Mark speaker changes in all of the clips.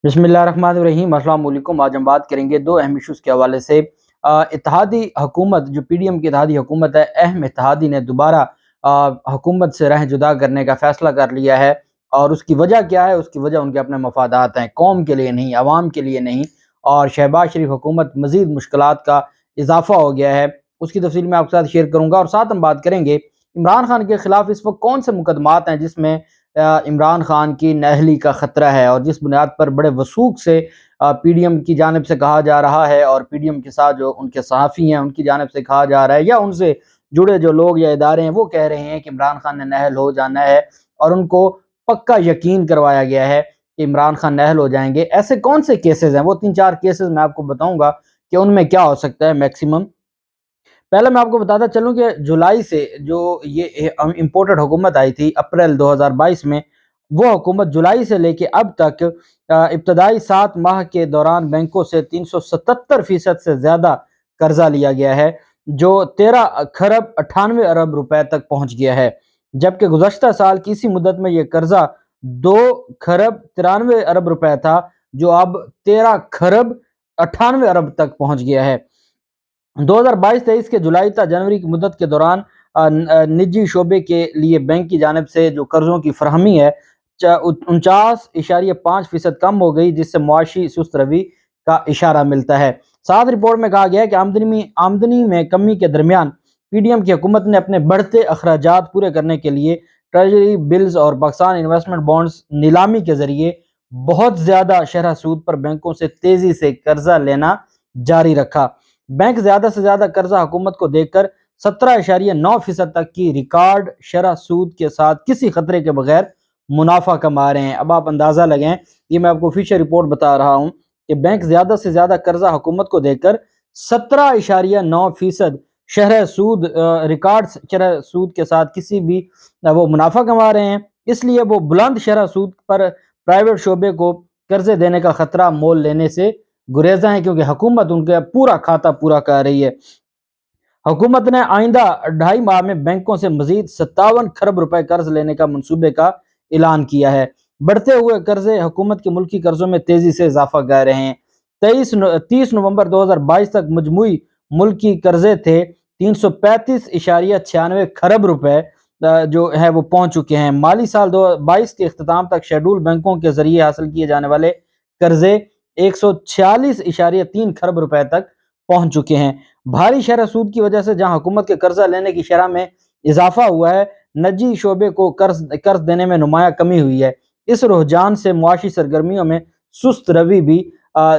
Speaker 1: बिस्मिल्लाहिर्रहमानिर्रहीम। अस्सलाम वालेकुम। आज हम बात करेंगे दो अहम इशूज़ के हवाले से। इत्तेहादी हुकूमत जो पीडीएम की इत्तेहादी हुकूमत है, अहम इत्तेहादी ने दोबारा हुकूमत से राह जुदा करने का फ़ैसला कर लिया है। और उसकी वजह क्या है? उसकी वजह उनके अपने मफादात हैं, कौम के लिए नहीं, अवाम के लिए नहीं। और शहबाज शरीफ हुकूमत मज़ीद मुश्किलात का इजाफ़ा हो गया है, उसकी तफसील मैं आपके साथ शेयर करूँगा। और साथ हम बात करेंगे इमरान खान के ख़िलाफ़ इस वक्त कौन से मुकदमात हैं जिसमें इमरान खान की नाअहली का ख़तरा है, और जिस बुनियाद पर बड़े वसूख से पीडीएम की जानिब से कहा जा रहा है, और पीडीएम के साथ जो उनके सहाफ़ी हैं उनकी जानिब से कहा जा रहा है, या उनसे जुड़े जो लोग या इदारे हैं वो कह रहे हैं कि इमरान खान ने नाअहल हो जाना है, और उनको पक्का यकीन करवाया गया है कि इमरान खान नाअहल हो जाएंगे। ऐसे कौन से केसेस हैं? वो 3-4 केसेस मैं आपको बताऊंगा कि उनमें क्या हो सकता है मैक्सिमम। पहले मैं आपको बताता चलूं कि जुलाई से जो ये इम्पोर्टेड हुकूमत आई थी अप्रैल 2022 में, वो हुकूमत जुलाई से लेके अब तक इब्तदाई 7 माह के दौरान बैंकों से 377% से ज़्यादा कर्जा लिया गया है, जो 13 खरब 98 अरब रुपए तक पहुंच गया है। जबकि गुज़श्ता साल की इसी मुद्दत में ये कर्जा 2 खरब 93 अरब रुपए था, जो अब 13 खरब 98 अरब तक पहुंच गया है। 2022-23 के जुलाई तक जनवरी की मुद्दत के दौरान निजी शोबे के लिए बैंक की जानिब से जो कर्जों की फरहमी है 49.5% कम हो गई, जिससे मुआशी सुस्त रवि का इशारा मिलता है। साथ रिपोर्ट में कहा गया है कि आमदनी में कमी के दरमियान पीडीएम की हुकूमत ने अपने बढ़ते अखराजात पूरे करने के लिए ट्रेजरी बिल्स और पाकिस्तान इन्वेस्टमेंट बॉन्ड्स नीलामी के जरिए बहुत ज्यादा शरह सूद पर बैंकों से तेजी से कर्जा लेना जारी रखा। बैंक ज्यादा से ज्यादा कर्जा हुकूमत को देकर 17.9% तक की रिकॉर्ड शरह सूद के साथ किसी खतरे के बगैर मुनाफा कमा रहे हैं। अब आप अंदाजा लगाएं, ये मैं आपको ऑफिशियल रिपोर्ट बता रहा हूं कि बैंक ज्यादा से ज्यादा कर्जा हुकूमत को देकर 17.9% शरह सूद रिकॉर्ड शरह सूद के साथ किसी भी वो मुनाफा कमा रहे हैं। इसलिए वो बुलंद शरह सूद पर प्राइवेट शोबे को कर्जे देने का खतरा मोल लेने से गुरेजा है, क्योंकि हुकूमत उनका पूरा खाता पूरा कर रही है। हुकूमत ने आइंदा 2.5 माह में बैंकों से मजीद 57 खरब रुपए कर्ज लेने का मंसूबे का ऐलान किया है। बढ़ते हुए कर्जे हुकूमत के मुल्की कर्जों में तेजी से इजाफा कर रहे हैं। 30 नवंबर 2022 तक मजमूई मुल्की कर्जे थे 335.96 खरब रुपए जो है वो पहुंच चुके हैं। माली साल 2022 के इख्तिताम तक शेड्यूल बैंकों के जरिए हासिल किए जाने वाले कर्जे 146.3 खरब रुपए तक पहुंच चुके हैं। भारी शरह सूद की वजह से जहां हुकूमत के कर्जा लेने की शरह में इजाफा हुआ है, निजी शोबे को कर्ज देने में नुमाया कमी हुई है। इस रुझान से मुआशी सरगर्मियों में सुस्त रवि भी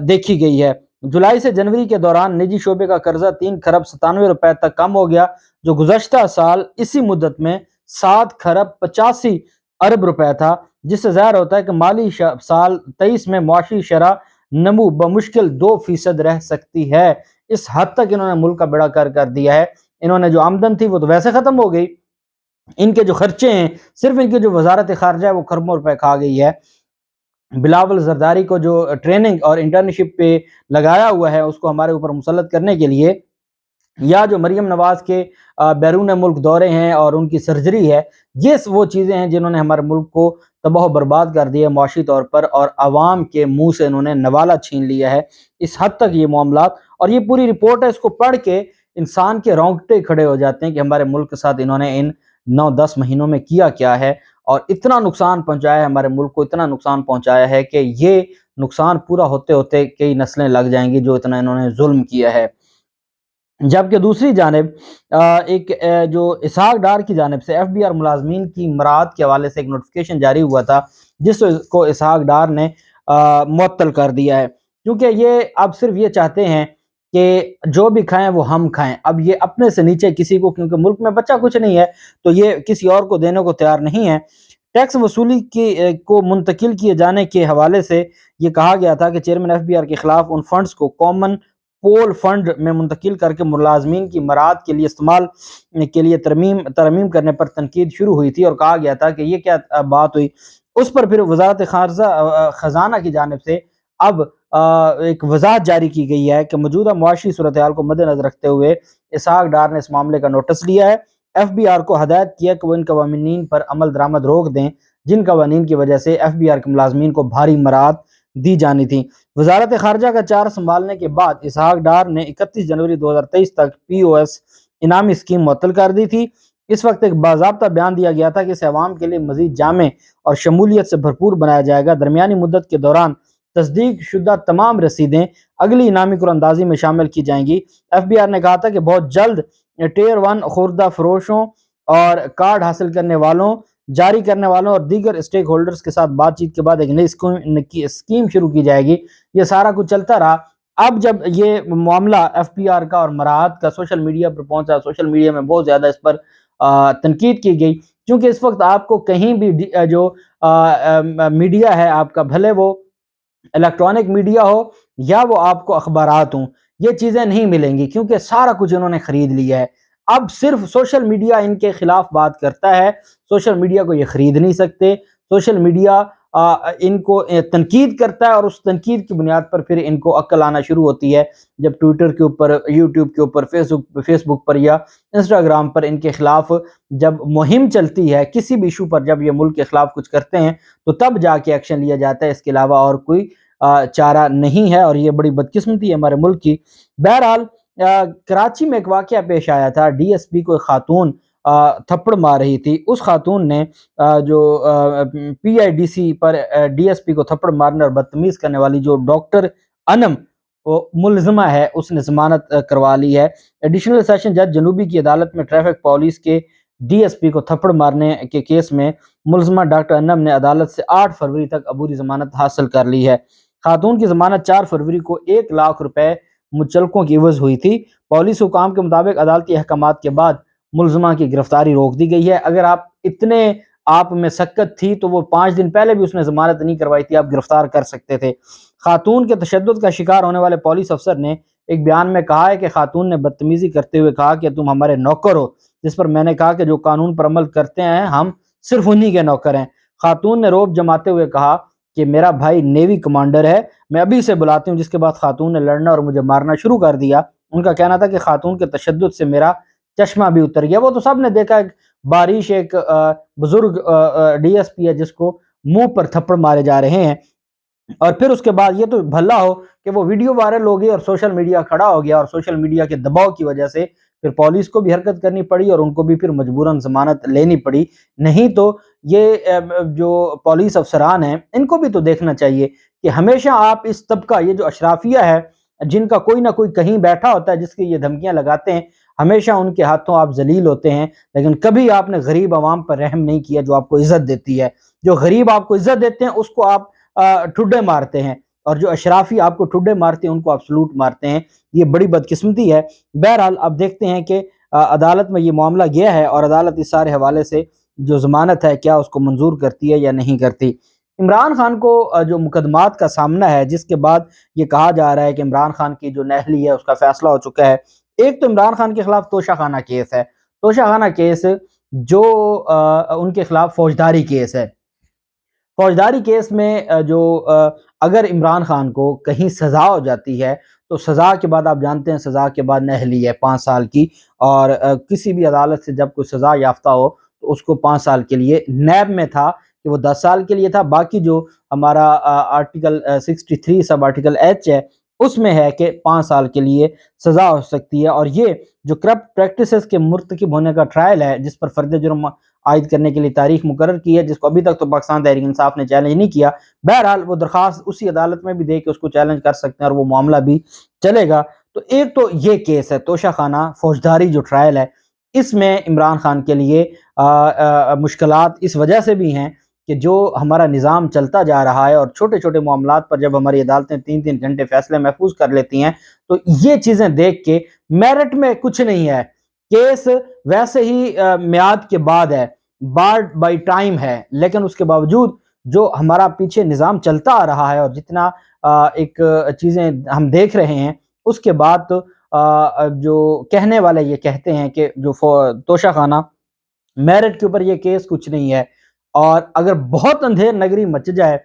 Speaker 1: देखी गई है। जुलाई से जनवरी के दौरान निजी शोबे का कर्जा 3 खरब 97 रुपए तक कम हो गया, जो गुज़श्ता साल इसी मुद्दत में 7 खरब 85 अरब रुपए था, जिससे ज़ाहिर होता है कि माली साल 23 में मुआशी शरह नमू बमुश्किल 2% रह सकती है। इस हद तक इन्होंने मुल्क का बेड़ा कर दिया है। इन्होंने जो आमदन थी वो तो वैसे खत्म हो गई, इनके जो खर्चे हैं, सिर्फ इनकी जो वजारत खारजा है वो खरबों रुपए खा गई है। बिलावल जरदारी को जो ट्रेनिंग और इंटर्नशिप पे लगाया हुआ है उसको हमारे ऊपर मुसल्लत करने के लिए, या जो मरियम नवाज के बैरून मुल्क दौरे हैं और उनकी सर्जरी है, ये वो चीज़ें हैं जिन्होंने हमारे मुल्क को तबाह बर्बाद कर दिया मुआशी तौर पर, और आवाम के मुंह से इन्होंने नवाला छीन लिया है। इस हद तक ये मामलात, और ये पूरी रिपोर्ट है, इसको पढ़ के इंसान के रोंगटे खड़े हो जाते हैं कि हमारे मुल्क के साथ इन्होंने इन 9-10 महीनों में किया क्या है, और इतना नुकसान पहुंचाया है हमारे मुल्क को, इतना नुकसान पहुंचाया है कि ये नुकसान पूरा होते होते कई नस्लें लग जाएंगी जो इतना इन्होंने जुल्म किया है। जबकि दूसरी जानिब एक जो इसहाक डार की जानिब से एफबीआर मुलाजमीन की मराद के हवाले से एक नोटिफिकेशन जारी हुआ था, जिसको इसहाक डार ने मुअत्तल कर दिया है, क्योंकि ये अब सिर्फ ये चाहते हैं कि जो भी खाएं वो हम खाएं। अब ये अपने से नीचे किसी को, क्योंकि मुल्क में बच्चा कुछ नहीं है तो ये किसी और को देने को तैयार नहीं है। टैक्स वसूली की को मुंतकिल किए जाने के हवाले से ये कहा गया था कि चेयरमैन एफबीआर के खिलाफ उन फंड्स को कॉमन पोल फंड में मुंतकिल करके मुलाजमीन की मराद के लिए इस्तेमाल के लिए तरमीम करने पर तनकीद शुरू हुई थी, और कहा गया था कि ये क्या बात हुई। उस पर फिर वजारत खजाना की जानिब से अब एक वजाहत जारी की गई है कि मौजूदा मुआशी सूरत हाल को मद्देनजर रखते हुए इसहाक डार ने इस मामले का नोटिस लिया है। एफबीआर को हदायत किया कि वो इन कवानीन पर अमल दरामद रोक दें जिन कवानीन की वजह से एफबीआर के मुलाजमीन को भारी मराद دی جانی تھی۔ وزارت خارجہ کا چارج سنبھالنے کے بعد اسحاق ڈار نے 31 جنوری 2023 تک POS انعامی اسکیم معطل کر دی تھی۔ اس وقت ایک باضابطہ بیان دیا گیا تھا کہ اسے عوام کے لیے مزید جامع اور شمولیت سے بھرپور بنایا جائے گا۔ درمیانی مدت کے دوران تصدیق شدہ تمام رسیدیں اگلی انعامی قرعہ اندازی میں شامل کی جائیں گی۔ FBR نے کہا تھا کہ بہت جلد ٹیئر 1 خوردہ فروشوں اور کارڈ حاصل کرنے والوں، جاری کرنے والوں اور دیگر اسٹیک ہولڈرز کے ساتھ بات چیت کے بعد ایک نئی اسکیم شروع کی جائے گی۔ یہ سارا کچھ چلتا رہا۔ اب جب یہ معاملہ FBR کا اور مراعات کا سوشل میڈیا پر پہنچا، سوشل میڈیا میں بہت زیادہ اس پر تنقید کی گئی، کیونکہ اس وقت آپ کو کہیں بھی جو میڈیا ہے آپ کا، بھلے وہ الیکٹرانک میڈیا ہو یا وہ آپ کو اخبارات ہوں، یہ چیزیں نہیں ملیں گی، کیونکہ سارا کچھ انہوں نے خرید لیا ہے۔ اب صرف سوشل میڈیا ان کے خلاف بات کرتا ہے، سوشل میڈیا کو یہ خرید نہیں سکتے۔ سوشل میڈیا ان کو تنقید کرتا ہے اور اس تنقید کی بنیاد پر پھر ان کو عقل آنا شروع ہوتی ہے جب ٹویٹر کے اوپر، یوٹیوب کے اوپر، فیس بک پر یا انسٹاگرام پر ان کے خلاف جب مہم چلتی ہے، کسی بھی ایشو پر جب یہ ملک کے خلاف کچھ کرتے ہیں تو تب جا کے ایکشن لیا جاتا ہے، اس کے علاوہ اور کوئی چارہ نہیں ہے، اور یہ بڑی بدقسمتی ہے ہمارے ملک کی۔ بہرحال کراچی میں ایک واقعہ پیش آیا تھا، DSP کو ایک خاتون تھپڑ مار رہی تھی۔ اس خاتون نے جو PIDC پر DSP کو تھپڑ مارنے اور بدتمیز کرنے والی جو ڈاکٹر انم وہ ملزمہ ہے، اس نے ضمانت کروا لی ہے۔ ایڈیشنل سیشن جج جنوبی کی عدالت میں ٹریفک پولیس کے DSP کو تھپڑ مارنے کے کیس میں ملزمہ ڈاکٹر انم نے عدالت سے 8 فروری تک عبوری ضمانت حاصل کر لی ہے۔ خاتون کی ضمانت 4 فروری کو 1 لاکھ روپے مچلقوں کی عوض ہوئی تھی۔ پولیس حکام کے مطابق عدالتی احکامات کے بعد ملزمہ کی گرفتاری روک دی گئی ہے۔ اگر آپ میں سکت تھی تو وہ 5 دن پہلے بھی اس نے ضمانت نہیں کروائی تھی، آپ گرفتار کر سکتے تھے۔ خاتون کے تشدد کا شکار ہونے والے پولیس افسر نے ایک بیان میں کہا ہے کہ خاتون نے بدتمیزی کرتے ہوئے کہا کہ تم ہمارے نوکر ہو، جس پر میں نے کہا کہ جو قانون پر عمل کرتے ہیں ہم صرف انہی کے نوکر ہیں۔ خاتون نے روب جماتے ہوئے کہا کہ میرا بھائی نیوی کمانڈر ہے، میں ابھی سے بلاتی ہوں، جس کے بعد خاتون نے لڑنا اور مجھے مارنا شروع کر دیا۔ ان کا کہنا تھا کہ خاتون کے تشدد سے میرا چشمہ بھی اتر گیا۔ وہ تو سب نے دیکھا، ایک بارش ایک بزرگ DSP ہے جس کو منہ پر تھپڑ مارے جا رہے ہیں، اور پھر اس کے بعد یہ تو بھلا ہو کہ وہ ویڈیو وائرل ہو گئی اور سوشل میڈیا کھڑا ہو گیا، اور سوشل میڈیا کے دباؤ کی وجہ سے پھر پولیس کو بھی حرکت کرنی پڑی اور ان کو بھی پھر مجبوراً ضمانت لینی پڑی۔ نہیں تو یہ جو پولیس افسران ہیں ان کو بھی تو دیکھنا چاہیے کہ ہمیشہ آپ اس طبقہ، یہ جو اشرافیہ ہے جن کا کوئی نہ کوئی کہیں بیٹھا ہوتا ہے جس کی یہ دھمکیاں لگاتے ہیں، ہمیشہ ان کے ہاتھوں آپ ذلیل ہوتے ہیں، لیکن کبھی آپ نے غریب عوام پر رحم نہیں کیا جو آپ کو عزت دیتی ہے۔ جو غریب آپ کو عزت دیتے ہیں اس کو آپ ٹھڈے مارتے ہیں، اور جو اشرافی آپ کو ٹھڈے مارتے ہیں ان کو آپ سلوٹ مارتے ہیں۔ یہ بڑی بدقسمتی ہے۔ بہرحال اب دیکھتے ہیں کہ عدالت میں یہ معاملہ گیا ہے اور عدالت اس سارے حوالے سے جو ضمانت ہے کیا اس کو منظور کرتی ہے یا نہیں کرتی۔ عمران خان کو جو مقدمات کا سامنا ہے، جس کے بعد یہ کہا جا رہا ہے کہ عمران خان کی جو نہلی ہے اس کا فیصلہ ہو چکا ہے۔ ایک تو عمران خان کے خلاف توشہ خانہ کیس ہے، توشہ خانہ کیس جو ان کے خلاف فوجداری کیس ہے۔ فوجداری کیس میں جو اگر عمران خان کو کہیں سزا ہو جاتی ہے تو سزا کے بعد آپ جانتے ہیں سزا کے بعد نہلی ہے 5 سال کی، اور کسی بھی عدالت سے جب کوئی سزا یافتہ ہو تو اس کو 5 سال کے لیے، نیب میں تھا کہ وہ 10 سال کے لیے تھا، باقی جو ہمارا آرٹیکل 63 سب آرٹیکل H ہے اس میں ہے کہ 5 سال کے لیے سزا ہو سکتی ہے۔ اور یہ جو کرپٹ پریکٹسز کے مرتکب ہونے کا ٹرائل ہے جس پر فرد جرم عائد کرنے کے لیے تاریخ مقرر کی ہے، جس کو ابھی تک تو پاکستان تحریک انصاف نے چیلنج نہیں کیا، بہرحال وہ درخواست اسی عدالت میں بھی دے کے اس کو چیلنج کر سکتے ہیں اور وہ معاملہ بھی چلے گا۔ تو ایک تو یہ کیس ہے توشہ خانہ فوجداری جو ٹرائل ہے، اس میں عمران خان کے لیے مشکلات اس وجہ سے بھی ہیں کہ جو ہمارا نظام چلتا جا رہا ہے اور چھوٹے چھوٹے معاملات پر جب ہماری عدالتیں 3 گھنٹے فیصلے محفوظ کر لیتی ہیں تو یہ چیزیں دیکھ کے میرٹ میں کچھ نہیں ہے، کیس ویسے ہی میعاد کے بعد ہے، بارڈ بائی ٹائم ہے، لیکن اس کے باوجود جو ہمارا پیچھے نظام چلتا آ رہا ہے اور جتنا ایک چیزیں ہم دیکھ رہے ہیں، اس کے بعد تو جو کہنے والے یہ کہتے ہیں کہ جو توشہ خانہ میرٹ کے اوپر یہ کیس کچھ نہیں ہے، اور اگر بہت اندھیر نگری مچ جائے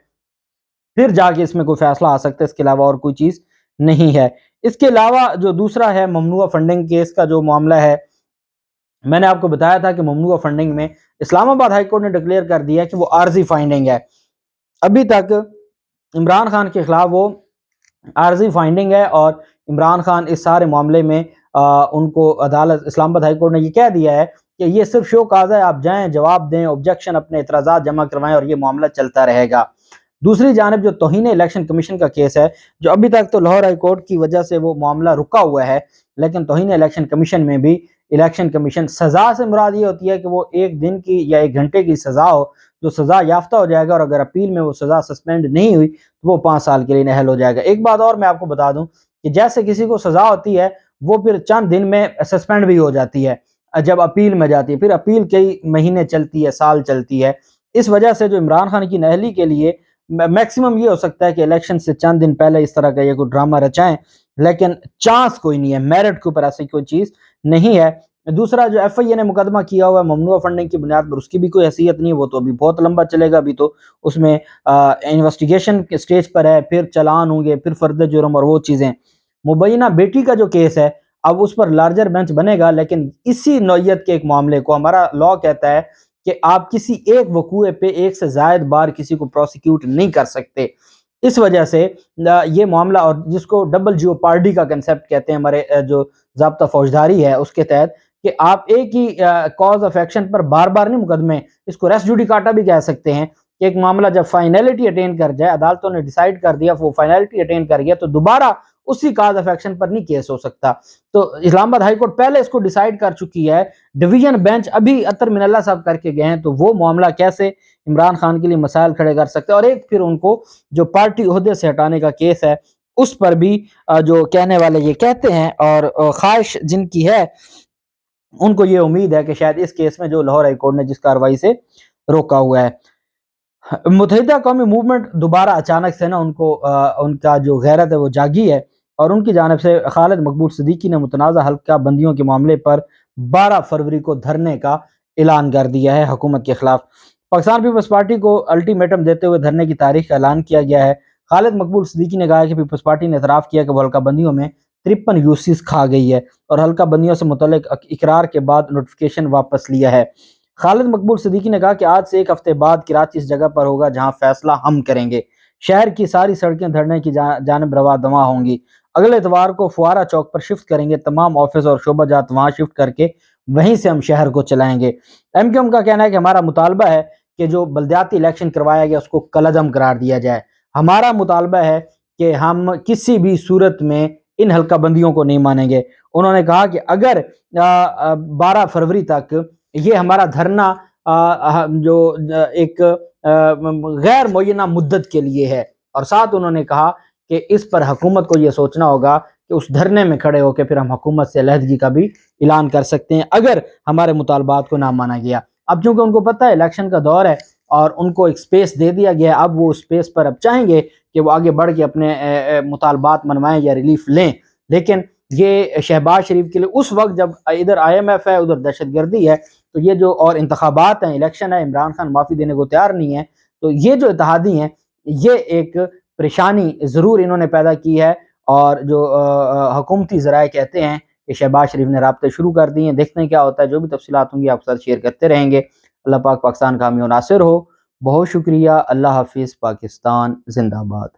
Speaker 1: پھر جا کے اس میں کوئی فیصلہ آ سکتا ہے، اس کے علاوہ اور کوئی چیز نہیں ہے۔ اس کے علاوہ جو دوسرا ہے ممنوعہ فنڈنگ کیس کا جو معاملہ ہے، میں نے آپ کو بتایا تھا کہ ممنوعہ فنڈنگ میں اسلام آباد ہائی کورٹ نے ڈکلیئر کر دیا کہ وہ عارضی فائنڈنگ ہے۔ ابھی تک इमरान खान के खिलाफ वो आर्जी फाइंडिंग है और इमरान खान इस सारे मामले में उनको अदालत इस्लामाबाद हाई कोर्ट ने ये कह दिया है कि ये सिर्फ शो काज है, आप जाएं जवाब दें, ऑब्जेक्शन अपने एतराज़ात जमा करवाएं और ये मामला चलता रहेगा। दूसरी जानब जो तौहीन इलेक्शन कमीशन का केस है, जो अभी तक तो लाहौर हाई कोर्ट की वजह से वो मामला रुका हुआ है, लेकिन तौहीन इलेक्शन कमीशन में भी इलेक्शन कमीशन सज़ा से मुराद ये होती है कि वो 1 दिन की या 1 घंटे की सज़ा हो, जो सज़ा याफ्ता हो जाएगा, और अगर अपील में वो सज़ा सस्पेंड नहीं हुई तो वो 5 साल के लिए नाअहल हो जाएगा। एक बात और मैं आपको बता दूं कि जैसे किसी को सज़ा होती है वो फिर चंद दिन में सस्पेंड भी हो जाती है जब अपील में जाती है, फिर अपील कई महीने चलती है, साल चलती है। इस वजह से जो इमरान खान की नाअहली के लिए मैक्सिमम ये हो सकता है कि इलेक्शन से चंद दिन पहले इस तरह का ये कोई ड्रामा रचाएं, लेकिन चांस कोई नहीं है, मेरिट के ऊपर ऐसी कोई चीज़ नहीं है। दूसरा जो FIA ने मुकदमा किया हुआ है ममनुआ फंडिंग की बुनियाद पर, उसकी भी कोई हैसियत नहीं है, वो तो अभी बहुत लंबा चलेगा, अभी तो उसमें इन्वेस्टिगेशन के स्टेज पर है, फिर चालान होंगे, फिर फर्द जुर्म और वो चीज़ें। मुबैना बेटी का जो केस है अब उस पर लार्जर बेंच बनेगा, लेकिन इसी नौयत के एक मामले को हमारा लॉ कहता है कि आप किसी एक वकूए पे एक से ज़ायद बार किसी को प्रोसिक्यूट नहीं कर सकते। इस वजह से ये मामला, और जिसको डबल जियोपार्डी का कंसेप्ट कहते हैं हमारे जो ज़ाब्ता फौजदारी है उसके तहत, कि आप एक ही कॉज ऑफ एक्शन पर बार बार नहीं मुकदमे, इसको रेस जुडिकाटा भी कह सकते हैं, कि एक मामला जब फाइनलिटी अटेन कर जाए, अदालतों ने डिसाइड कर दिया, वो फाइनलिटी अटेन कर गया, तो दोबारा उसी काज ऑफ एक्शन पर नहीं केस हो सकता। तो इस्लामाबाद हाई कोर्ट पहले इसको डिसाइड कर चुकी है, डिवीजन बेंच अभी अतर मिनल्ला साहब करके गए हैं, तो वो मामला कैसे इमरान खान के लिए मसाइल खड़े कर सकते हैं। और एक फिर उनको जो पार्टी ओहदे से हटाने का केस है उस पर भी जो कहने वाले ये कहते हैं और ख्वाहिश जिनकी है उनको ये उम्मीद है कि शायद इस केस में जो लाहौर हाई कोर्ट ने जिस कार्रवाई से रोका हुआ है, मुत्तहिदा कौमी मूवमेंट दोबारा अचानक से ना उनका जो गैरत है वो जागी है, और उनकी जानिब से खालिद मकबूल सिद्दीकी ने मुतनाज़ा हल्का बंदियों के मामले पर 12 फरवरी को धरने का ऐलान कर दिया है हुकूमत के खिलाफ। पाकिस्तान पीपल्स पार्टी को अल्टीमेटम देते हुए धरने की तारीख का ऐलान किया गया है। खालिद मकबूल सिद्दीकी ने कहा कि पीपल्स पार्टी ने एतराफ़ किया कि वो हल्का बंदियों में 53 यूसीज खा गई है और हल्का बंदियों से मुतल्लिक इकरार के बाद नोटिफिकेशन वापस लिया है। खालिद मकबूल सिद्दीकी ने कहा कि आज से 1 हफ्ते बाद कराची इस जगह पर होगा जहां फैसला हम करेंगे। शहर की सारी सड़कें धरने की जानिब रवा दवा होंगी। अगले इतवार को फुआरा चौक पर शिफ्ट करेंगे, तमाम ऑफिस और शोबा जात वहां शिफ्ट करके वहीं से हम शहर को चलाएंगे। MQM का कहना है कि हमारा मुतालबा है कि जो बल्दियाती इलेक्शन करवाया गया उसको कलअदम करार दिया जाए। हमारा मुतालबा है कि हम किसी भी सूरत में इन हल्का बंदियों को नहीं मानेंगे। उन्होंने कहा कि अगर 12 फरवरी तक ये हमारा धरना जो एक गैर मुय्यना मुद्दत के लिए है, और साथ उन्होंने कहा कि इस पर हुकूमत को ये सोचना होगा कि उस धरने में खड़े होकर फिर हम हुकूमत से अलहदगी का भी ऐलान कर सकते हैं अगर हमारे मुतालबात को ना माना गया। अब चूंकि उनको पता है इलेक्शन का दौर है और उनको एक स्पेस दे दिया गया है, अब वो स्पेस पर अब चाहेंगे कि वो आगे बढ़ के अपने मुतालबात मनवाएं या रिलीफ लें। लेकिन ये शहबाज शरीफ के लिए उस वक्त जब इधर IMF है, उधर दहशतगर्दी है, तो ये जो और इंतखाबात हैं, इलेक्शन है, इमरान खान माफ़ी देने को तैयार नहीं है, तो ये जो इत्तेहादी हैं ये एक परेशानी ज़रूर इन्होंने पैदा की है। और जो हुकूमती ज़राए कहते हैं कि शहबाज शरीफ ने राब्ते शुरू कर दिए हैं। देखते हैं क्या होता है, जो भी तफसीलात होंगी आपके साथ शेयर करते रहेंगे। अल्लाह पाक पाकिस्तान का हामी और नासिर हो। बहुत शुक्रिया। अल्लाह हाफिज़। पाकिस्तान जिंदाबाद।